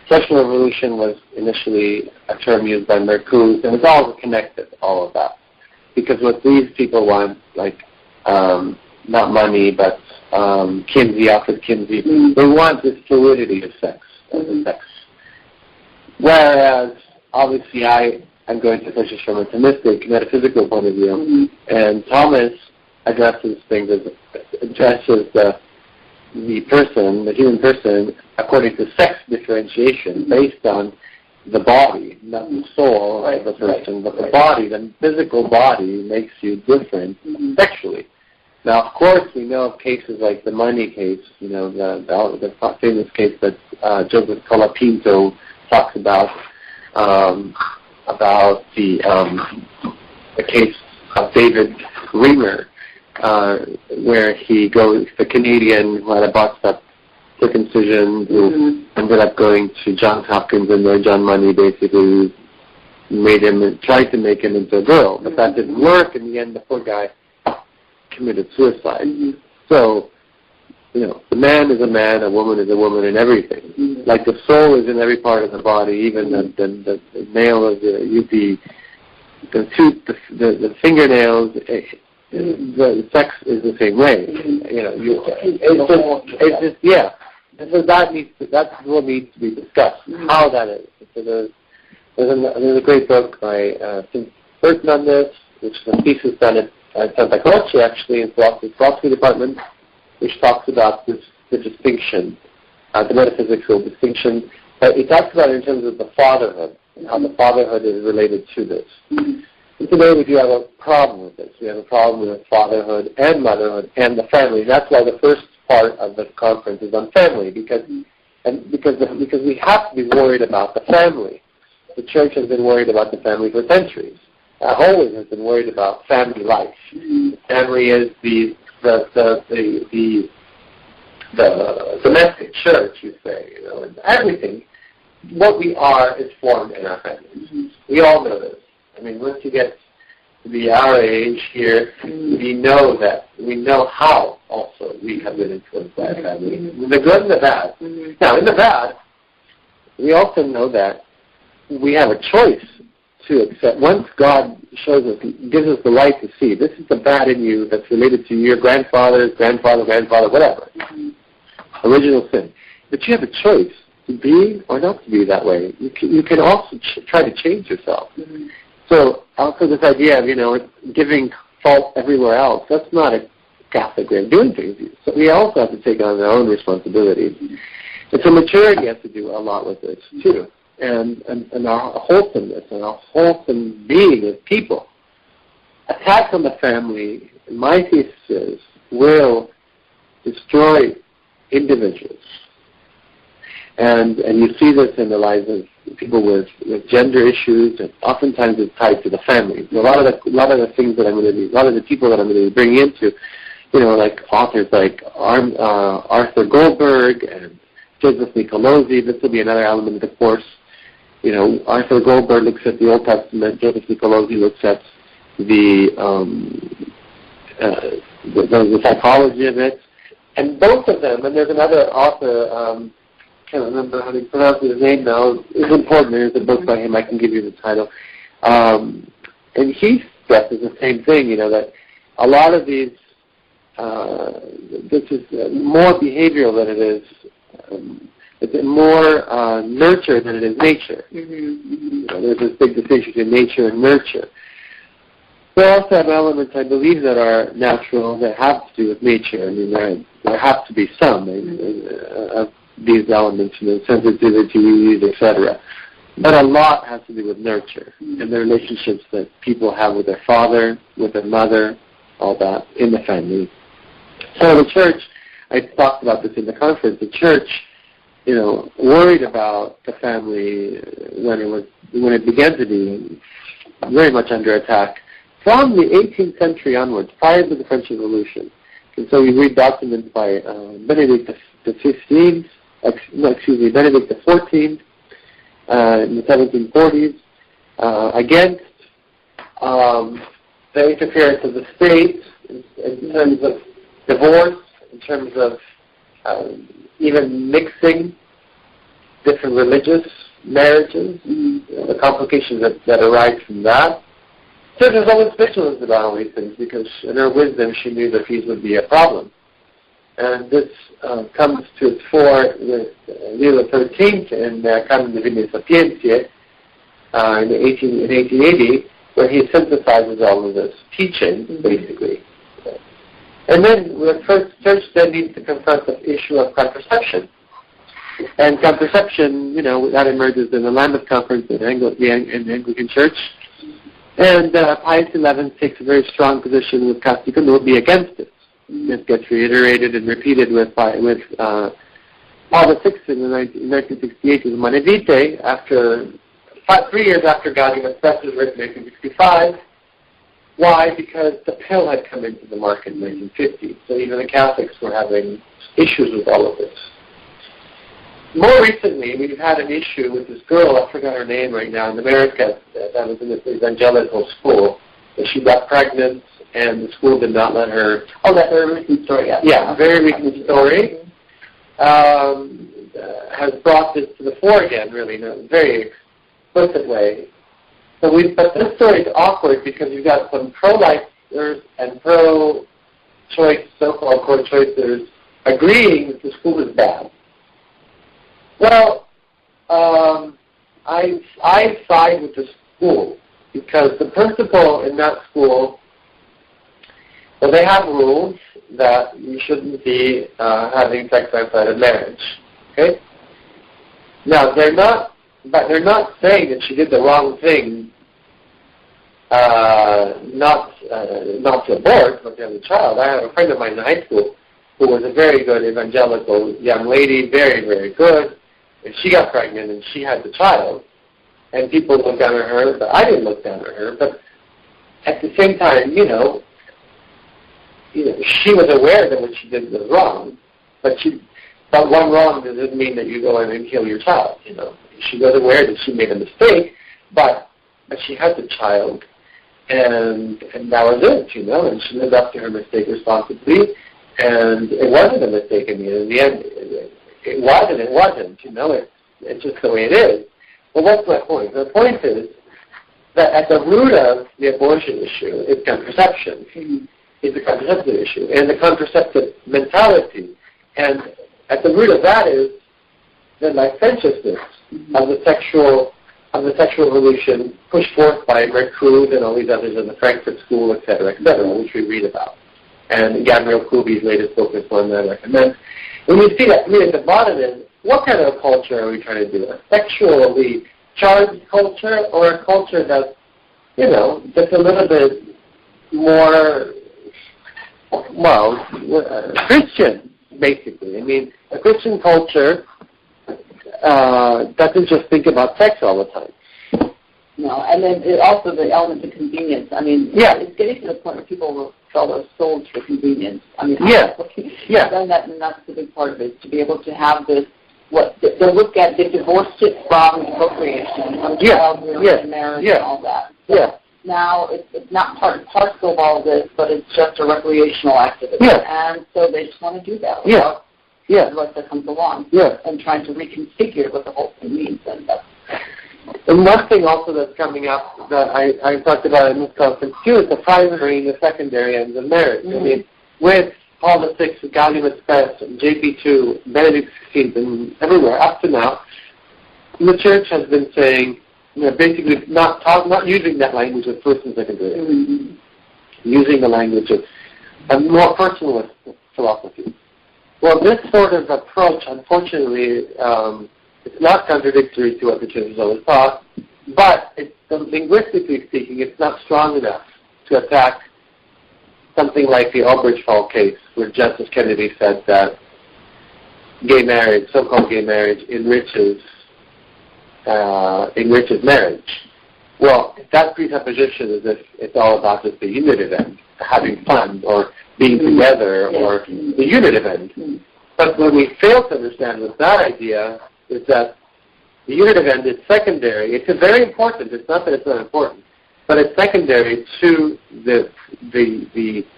Sexual evolution was initially a term used by Mercoux, and it's all connected, all of that. Because what these people want, like, not money, but Kinsey, Alfred Kinsey, they want this fluidity of sex. Whereas, obviously, I'm going to push this from a theistic, metaphysical point of view, and Thomas addresses the person, the human person, according to sex differentiation, based on the body, not the soul of the person, but the body. The physical body makes you different sexually. Now, of course, we know of cases like the money case, the famous case that Joseph Colapinto talks about the case of David Reamer, where he goes, the Canadian who had a botched-up circumcision, who ended up going to Johns Hopkins, and where John Money basically tried to make him into a girl, but that didn't work. In the end, the poor guy committed suicide. So, the man is a man, a woman is a woman, and everything. Like the soul is in every part of the body, even the nail of the tooth, the fingernails. The sex is the same way. So that's what needs to be discussed. How that is. So there's a great book by Tim Burton on this, which is a thesis done at Santa Croce, actually, in the philosophy department, which talks about the distinction, the metaphysical distinction. But it talks about it in terms of the fatherhood, and how the fatherhood is related to this. And today we do have a problem with this. We have a problem with fatherhood and motherhood and the family. That's why the first part of the conference is on family, because we have to be worried about the family. The church has been worried about the family for centuries. Always has been worried about family life. Family is the domestic church, you say, and everything. What we are is formed in our families. We all know this. I mean, once you get to be our age here, we know that. We know how also we have been influenced by our family. The good and the bad. Now, in the bad, we also know that we have a choice to accept. Once God shows us, gives us the light to see, this is the bad in you that's related to your grandfather, whatever. Original sin. But you have a choice to be or not to be that way. You can also try to change yourself. So also this idea of, giving fault everywhere else, that's not a Catholic way of doing things. So we also have to take on our own responsibilities. And so maturity has to do a lot with this too. And our wholesomeness and our wholesome being as people. Attack on the family, my thesis is, will destroy individuals. And you see this in the lives of people with gender issues, and oftentimes it's tied to the family. So a lot of the things that a lot of the people that I'm going to be bringing into like authors like Arthur Goldberg and Joseph Nicolosi. This will be another element of the course. Arthur Goldberg looks at the Old Testament. Joseph Nicolosi looks at the psychology of it. And both of them, and there's another author, can't remember how to pronounce his name now. It's important. There's a book by him. I can give you the title. And he stresses the same thing, that a lot of these, this is more behavioral than it is, it's more nurture than it is nature. There's this big distinction between nature and nurture. There also have elements, I believe, that are natural, that have to do with nature. I mean, there have to be some of these elements, sensitivities, etc. But a lot has to do with nurture and the relationships that people have with their father, with their mother, all that, in the family. So the church, I talked about this in the conference, the church, worried about the family when it began to be very much under attack from the 18th century onwards, prior to the French Revolution. And so we read documents by Benedict XIV, Benedict XIV, in the 1740s, against the interference of the state in terms of divorce, in terms of even mixing different religious marriages, the complications that arise from that. So there's always vigilance about all these things, because in her wisdom she knew that these would be a problem. And this comes to its fore with Leo XIII in Canon Divinae Sapientiae in 1880, where he synthesizes all of this teaching, basically. And then the church then needs to confront the issue of contraception. And contraception, that emerges in the Lambeth Conference in the Anglican Church. And Pius XI takes a very strong position with Catholic and will be against it. It gets reiterated and repeated with Paul VI in 1968 with Humanae Vitae, after 3 years after Gaudium et Spes was written in 1965. Why? Because the pill had come into the market in 1950, so even the Catholics were having issues with all of this. More recently, we've had an issue with this girl, I forgot her name right now, in America, that was in this evangelical school, and she got pregnant, and the school did not let her... Oh, that's a very recent story, yes. Yeah, very recent story. Has brought this to the fore again, really, in a very explicit way. But this story is awkward because you've got some pro-lifers and pro-choice, so-called pro-choicers, agreeing that the school is bad. Well, I side with the school because the principal in that school, well, they have rules that you shouldn't be having sex outside of marriage. Okay. Now they're not saying that she did the wrong thing, not to abort, but to have a child. I have a friend of mine in high school who was a very good evangelical young lady, very, very good. And she got pregnant and she had the child. And people looked down at her, but I didn't look down at her. But at the same time, she was aware that what she did was wrong. But one wrong doesn't mean that you go in and kill your child. She was aware that she made a mistake, but she had the child, and that was it. And she lived up to her mistake responsibly. And it wasn't a mistake in the end. It wasn't. It's just the way it is. Well, what's my point? The point is that at the root of the abortion issue is contraception. Is the contraceptive issue and the contraceptive mentality. And at the root of that is the licentiousness of the sexual revolution pushed forth by Mercoude and all these others in the Frankfurt School, et cetera, which we read about. And Gabriel Kubi's latest book is one that I recommend. When you see that, really at the bottom is, what kind of culture are we trying to do? A sexually charged culture, or a culture that's, just a little bit more, Christian, basically. I mean, a Christian culture doesn't just think about sex all the time. And then also the element of convenience. I mean, it's getting to the point where people will sell their souls for convenience. I mean, I've done that, and that's the big part of it, to be able to have this, they look at, they divorced it from procreation, from child rearing and marriage and all that. So now it's not part and parcel of all this, but it's just a recreational activity. And so they just want to do that without what that comes along and trying to reconfigure what the whole thing means. And one thing also that's coming up that I talked about in this conference too is the primary and the secondary ends of marriage. I mean, with Paul VI, Gaudium et Spes, JP2, Benedict XVI, and everywhere up to now, the Church has been saying, basically not using that language of first and secondary, using the language of a more personalist philosophy. Well, this sort of approach, unfortunately, it's not contradictory to what the Church has always taught, but linguistically speaking, it's not strong enough to attack something like the Obergefell case, where Justice Kennedy said that gay marriage, so-called gay marriage, enriches marriage. Well, that presupposition is if it's all about just the unitive end, having fun, or being together, or the unitive end. But what we fail to understand with that idea is that the unitive end is secondary. It's very important. It's not that it's not important, but it's secondary to the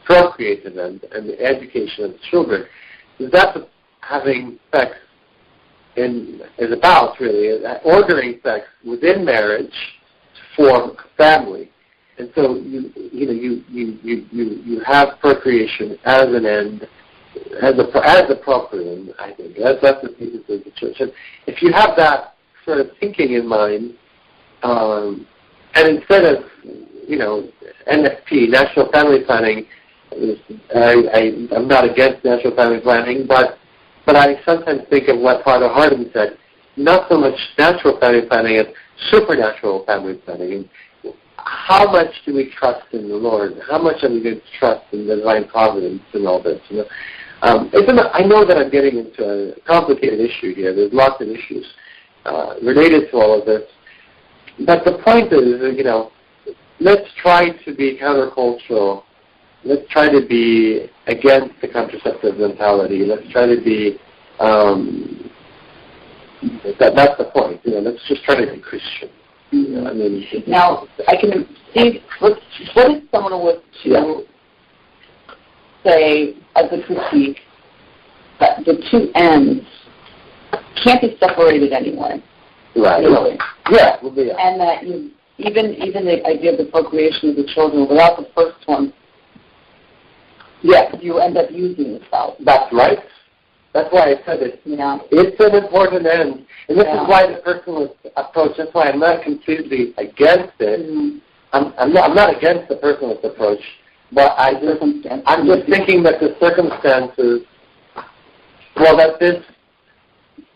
procreative end and the education of the children. That's what having sex is about, really, ordering sex within marriage to form a family. And so you have procreation as an end, as a proper end, I think. That's the thesis of the Church. And if you have that sort of thinking in mind, and instead of, NFP, National Family Planning, I'm not against National Family Planning, but I sometimes think of what Father Hardin said, not so much natural family planning as supernatural family planning. How much do we trust in the Lord? How much are we going to trust in the divine providence and all this? I know that I'm getting into a complicated issue here. There's lots of issues related to all of this. But the point is, let's try to be countercultural. Let's try to be against the contraceptive mentality. Let's try to be, that's the point. Let's just try to be Christian. Now, I can see, what if someone was to say, as a critique, that the two ends can't be separated anyway. Right. Really. Yeah. And that even the idea of the procreation of the children, without the first one, you end up using the spouse. That's right. That's why I said it. It's an important end. And this is why the personalist approach, that's why I'm not completely against it. I'm not against the personalist approach, but I'm just thinking that the circumstances, that this,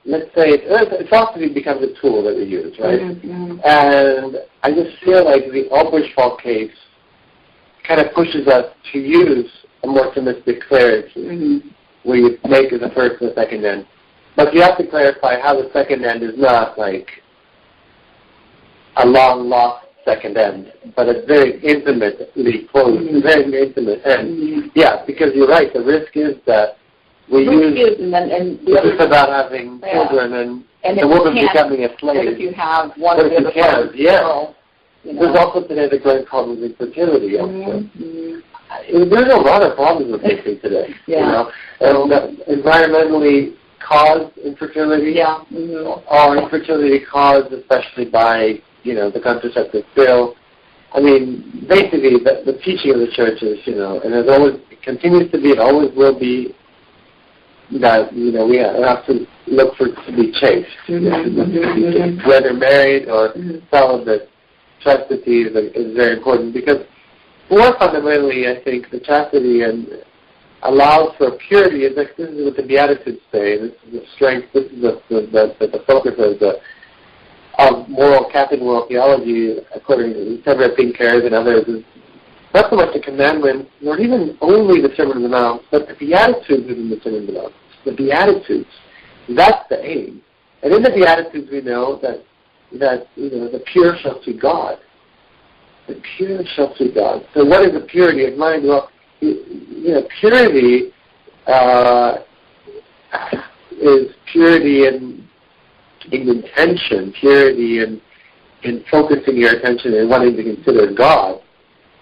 let's say, it often becomes a tool that we use, right? And I just feel like the Obergefell case kind of pushes us to use a more optimistic clarity, where you make the first and the second end. But you have to clarify how the second end is not like a long lost second end, but a very intimately close, very intimate end. Yeah, because you're right. The risk is that we use it's about having children and the woman becoming a slave. If you have one of the girl, There's also today the great problem with infertility. There's a lot of problems with this today. Environmentally caused infertility, or infertility caused especially by the contraceptive pill. I mean, basically, the teaching of the Church is, and it always continues to be, it always will be, that we have to look to be chaste, whether married or celibate. Chastity is very important, because more fundamentally, I think the chastity and allows for purity. This is what the Beatitudes say. This is the strength. This is the focus of Catholic moral theology, according to several thinkers and others. Is not so much the commandments, nor even only the Sermon on the Mount, but the Beatitudes within the Sermon on the Mount. The Beatitudes. That's the aim. And in the Beatitudes, we know that that the pure shall see God. The pure shall see God. So what is the purity of mind? Well, purity is purity in intention, purity in focusing your attention and wanting to consider God,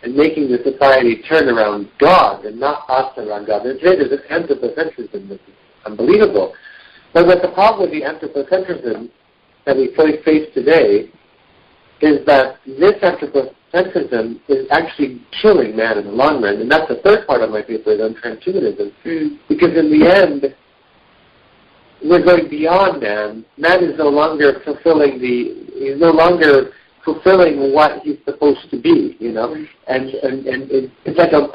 and making the society turn around God and not us around God. And today there's this anthropocentrism that's unbelievable. But the problem with the anthropocentrism that we face today is that this anthropocentrism is actually killing man in the long run. And that's the third part of my paper on transhumanism. Because in the end, we're going beyond man. Man is no longer fulfilling what he's supposed to be, and it's like a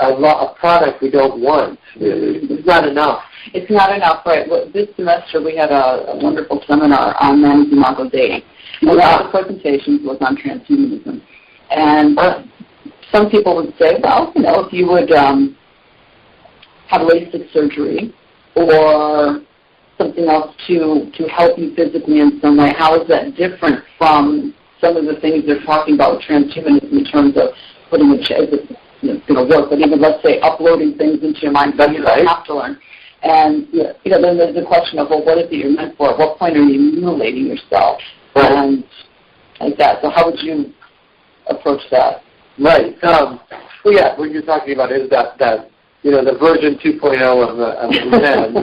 product we don't want. It's not enough. It's not enough, right? Well, this semester we had a wonderful seminar on man's imago Dei. A lot of the presentations was on transhumanism. And some people would say, well, if you would have LASIK surgery or something else to help you physically in some way, how is that different from some of the things they're talking about with transhumanism in terms of putting a chip, it's going to work, but even, let's say, uploading things into your mind that you don't have to learn. And, then there's the question of, well, what is it you're meant for? At what point are you mutilating yourself? Right. And like that. So how would you approach that? Right. What you're talking about is that the version 2.0 of man,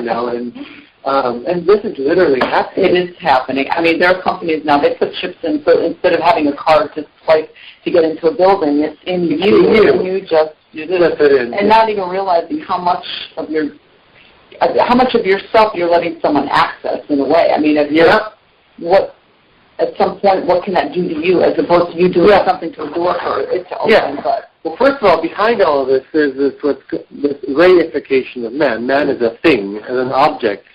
and this is literally happening. It is happening. I mean, there are companies now, they put chips in, so instead of having a card to swipe to get into a building, it's in you. And you just do this. And not even realizing how much of yourself you're letting someone access in a way. I mean, at some point, what can that do to you as opposed to you doing something to a door for it to open? Yeah. Well, first of all, behind all of this is this reification of man. Man is a thing, as an object.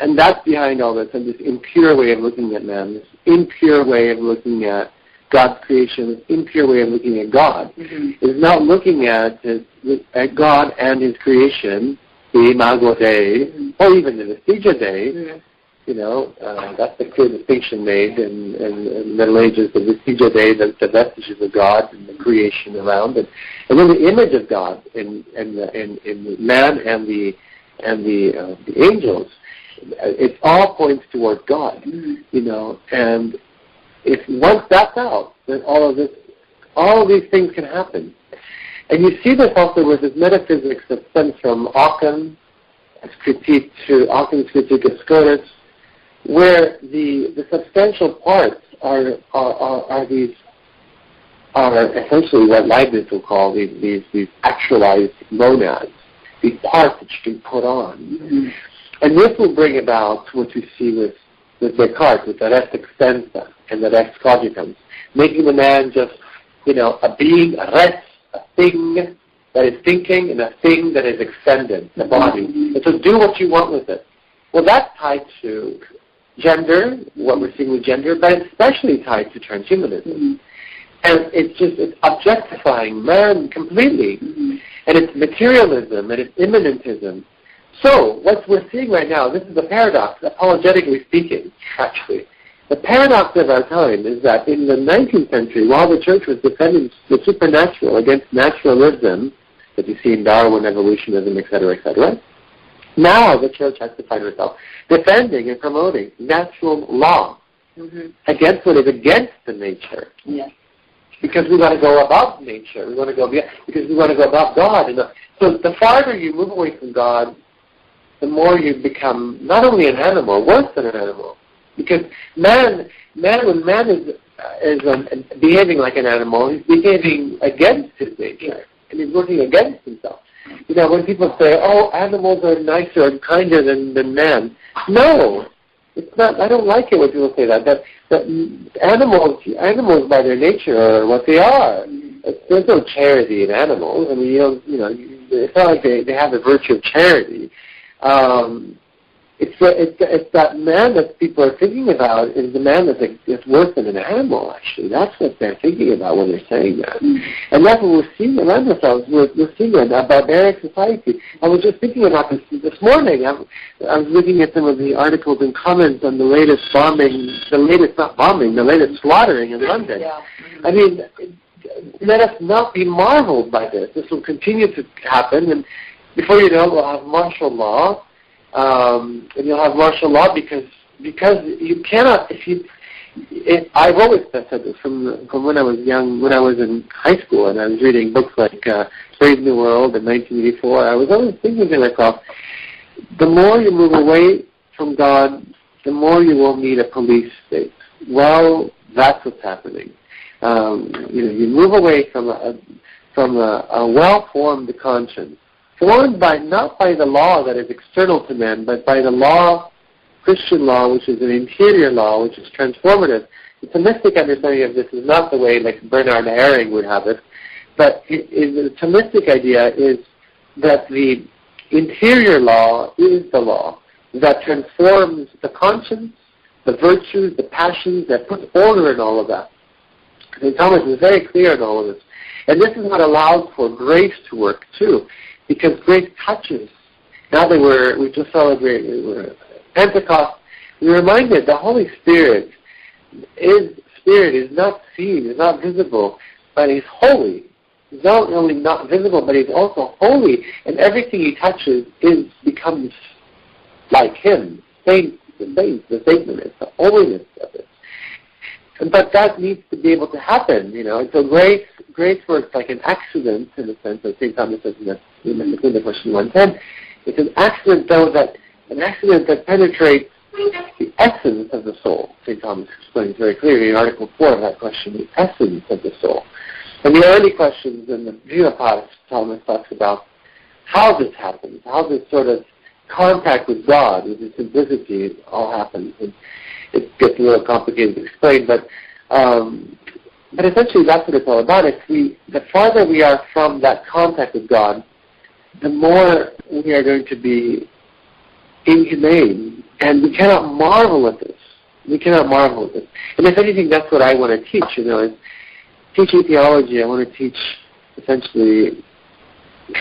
And that's behind all this, and this impure way of looking at man, this impure way of looking at God's creation, this impure way of looking at God, is not looking at God and His creation, the imago Dei, or even the vestigia Dei. That's the clear distinction made in the Middle Ages, the vestigia Dei, the vestiges of God and the creation around it, and then the image of God in man and the angels. It all points towards God, and if once that's out, then all of these things can happen. And you see this also with this metaphysics that stems from Occam's critique of Scotus, where the substantial parts are essentially what Leibniz will call these actualized monads, these parts that you can put on. And this will bring about what you see with Descartes, with the res extensa and the res cogitans, making the man just, a being, a res, a thing that is thinking, and a thing that is extended, the body. And so do what you want with it. Well, that's tied to gender, what we're seeing with gender, but it's especially tied to transhumanism. And it's objectifying man completely. And it's materialism, and it's immanentism. So, what we're seeing right now, this is a paradox, apologetically speaking, actually. The paradox of our time is that in the 19th century, while the church was defending the supernatural against naturalism, that you see in Darwin, evolutionism, etc., now the church has to find herself defending and promoting natural law against what is against the nature. Yes. Because we want to go above nature. We want to go because we want to go above God. So the farther you move away from God, the more you become not only an animal, worse than an animal. Because when man is behaving like an animal, he's behaving against his nature, and he's working against himself. When people say, "Oh, animals are nicer and kinder than man," no, it's not. I don't like it when people say that. That animals by their nature are what they are. There's no charity in animals. I mean, it's not like they have the virtue of charity. it's that man that people are thinking about is the man that's worse than an animal, actually. That's what they're thinking about when they're saying that. And that's what we're seeing around ourselves. We're seeing a barbaric society. I was just thinking about this morning. I was looking at some of the articles and comments on the latest slaughtering in London. Yeah. I mean, let us not be marveled by this. This will continue to happen, and before you know it, we'll have martial law. And you'll have martial law because you cannot, I've always said this from when I was young, when I was in high school and I was reading books like Brave New World in 1984, I was always thinking to myself, the more you move away from God, the more you will need a police state. Well, that's what's happening. You move away from a well-formed conscience, formed not by the law that is external to men, but by the law, Christian law, which is an interior law, which is transformative. The Thomistic understanding of this is not the way like Bernard Herring would have it, but the Thomistic idea is that the interior law is the law that transforms the conscience, the virtues, the passions, that puts order in all of that. St. Thomas is very clear in all of this. And this is what allows for grace to work too. Because grace touches. Now that we just celebrated Pentecost, we're reminded the Holy Spirit is not seen, is not visible, but He's holy. He's not only not visible, but He's also holy, and everything He touches becomes like Him. The statement is the holiness of it. But that needs to be able to happen, And so grace works like an accident, in the sense that St. Thomas says in the question 110. It's an accident, that penetrates the essence of the soul. St. Thomas explains very clearly in Article 4 of that question, the essence of the soul. And the early questions in the Vivapas, Thomas talks about how this happens, how this sort of contact with God, with His simplicity, all happens. And it gets a little complicated to explain, but essentially that's what it's all about. The farther we are from that contact with God, the more we are going to be inhumane, and we cannot marvel at this. And if anything, that's what I want to teach, is teaching theology. I want to teach essentially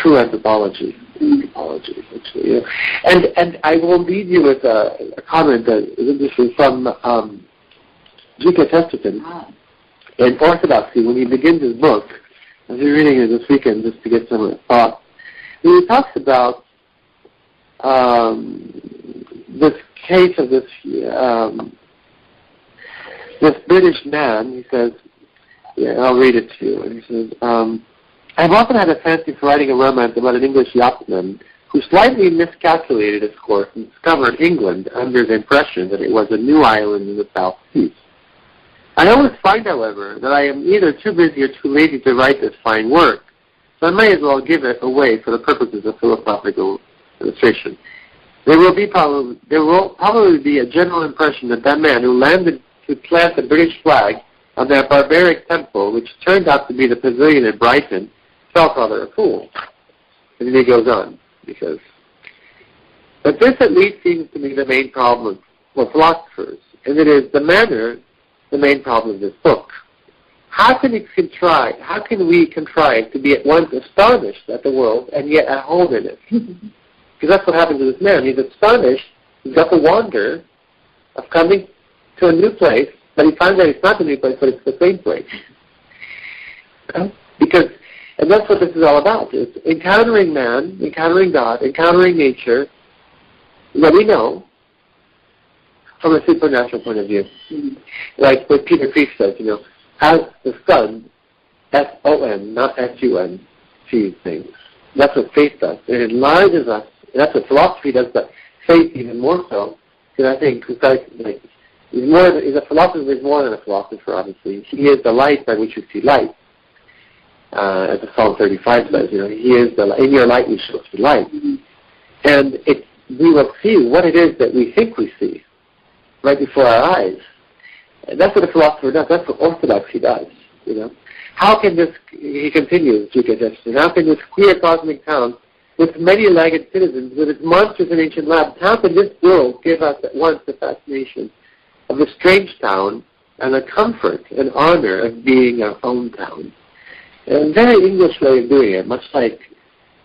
true anthropology, essentially. And I will leave you with a comment that is interesting from G.K. Chesterton in Orthodoxy when he begins his book. I was reading it this weekend just to get some thoughts. He talks about this case of this British man. He says, I'll read it to you. And he says, I have often had a fancy for writing a romance about an English yachtsman who slightly miscalculated his course and discovered England under the impression that it was a new island in the South Seas. I always find, however, that I am either too busy or too lazy to write this fine work, so I may as well give it away for the purposes of philosophical illustration. There will probably be a general impression that man who landed to plant the British flag on that barbaric temple, which turned out to be the pavilion at Brighton, felt rather a fool. And then he goes on, but this at least seems to me the main problem for philosophers, and it is the main problem of this book. How can we contrive to be at once astonished at the world and yet at home in it? Because that's what happens to this man. He's astonished, he's got the wonder of coming to a new place, but he finds that it's not a new place, but it's the same place. And that's what this is all about. It's encountering man, encountering God, encountering nature, that we know, from a supernatural point of view. Like what Peter Kreeft says, as the Son, S-O-N, not S-U-N, sees things. That's what faith does. It enlarges us. That's what philosophy does, but faith even more so. Because I think he's a philosopher is more than a philosopher, obviously. He is the light by which we see light. As the Psalm 35 says, He is the light. In your light we shall see light. And we will see what it is that we think we see right before our eyes. And that's what a philosopher does. That's what orthodoxy does. How can this, he continues, G.K. Chesterton, how can this queer cosmic town with many-legged citizens, with its monsters and ancient labs, how can this world give us at once the fascination of a strange town and the comfort and honor of being our own town? A very English way of doing it, much like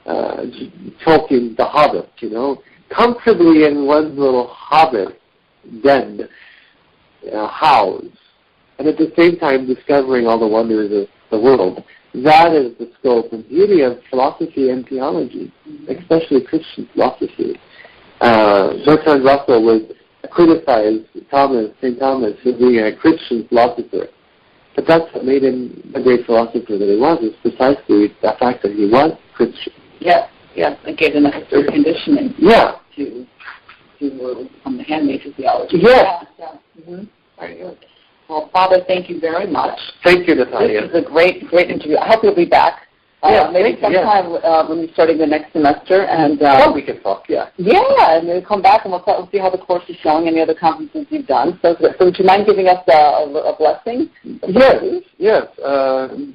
Tolkien's The Hobbit, comfortably in one's little hobbit den, house, and at the same time discovering all the wonders of the world. That is the scope and beauty of philosophy and theology, especially Christian philosophy. Bertrand Russell was criticized St. Thomas for being a Christian philosopher. But that's what made him the great philosopher that he was, is precisely the fact that he was Christian. Yes, it gave them a sort of conditioning. Yeah. To become the handmaid of theology. Yes. Yeah. Mm-hmm. Very good. Well, Father, thank you very much. Thank you, Natalia. This is a great interview. I hope you'll be back. Maybe sometime when we're starting the next semester. And we can talk, Yeah, and then come back and we'll see how the course is going, any other conferences you've done. So would you mind giving us a blessing? Yes.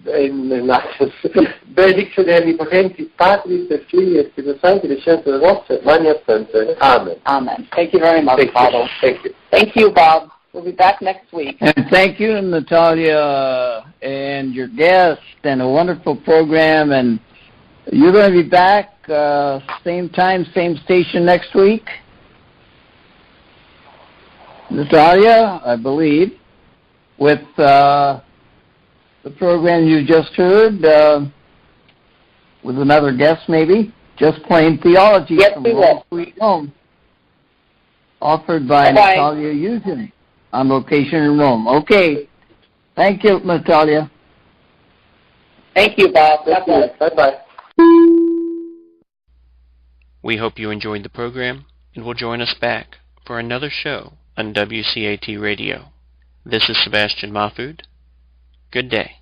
In Latin. Benedictionem potentis Patris et Filii et Spiritus Sancti, descendat vostre, magna sempre. Amen. Amen. Thank you very much, Father. Thank you. Thank you, Bob. We'll be back next week. And thank you, Natalia, and your guest, and a wonderful program. And you're going to be back same time, same station next week, Natalia, I believe, with the program you just heard, with another guest maybe, Just Plain Theology from Home Sweet Home, offered by Natalia Eugen. On location in Rome. Okay. Thank you, Natalia. Thank you, Bob. Bye-bye. We hope you enjoyed the program and will join us back for another show on WCAT Radio. This is Sebastian Mahfood. Good day.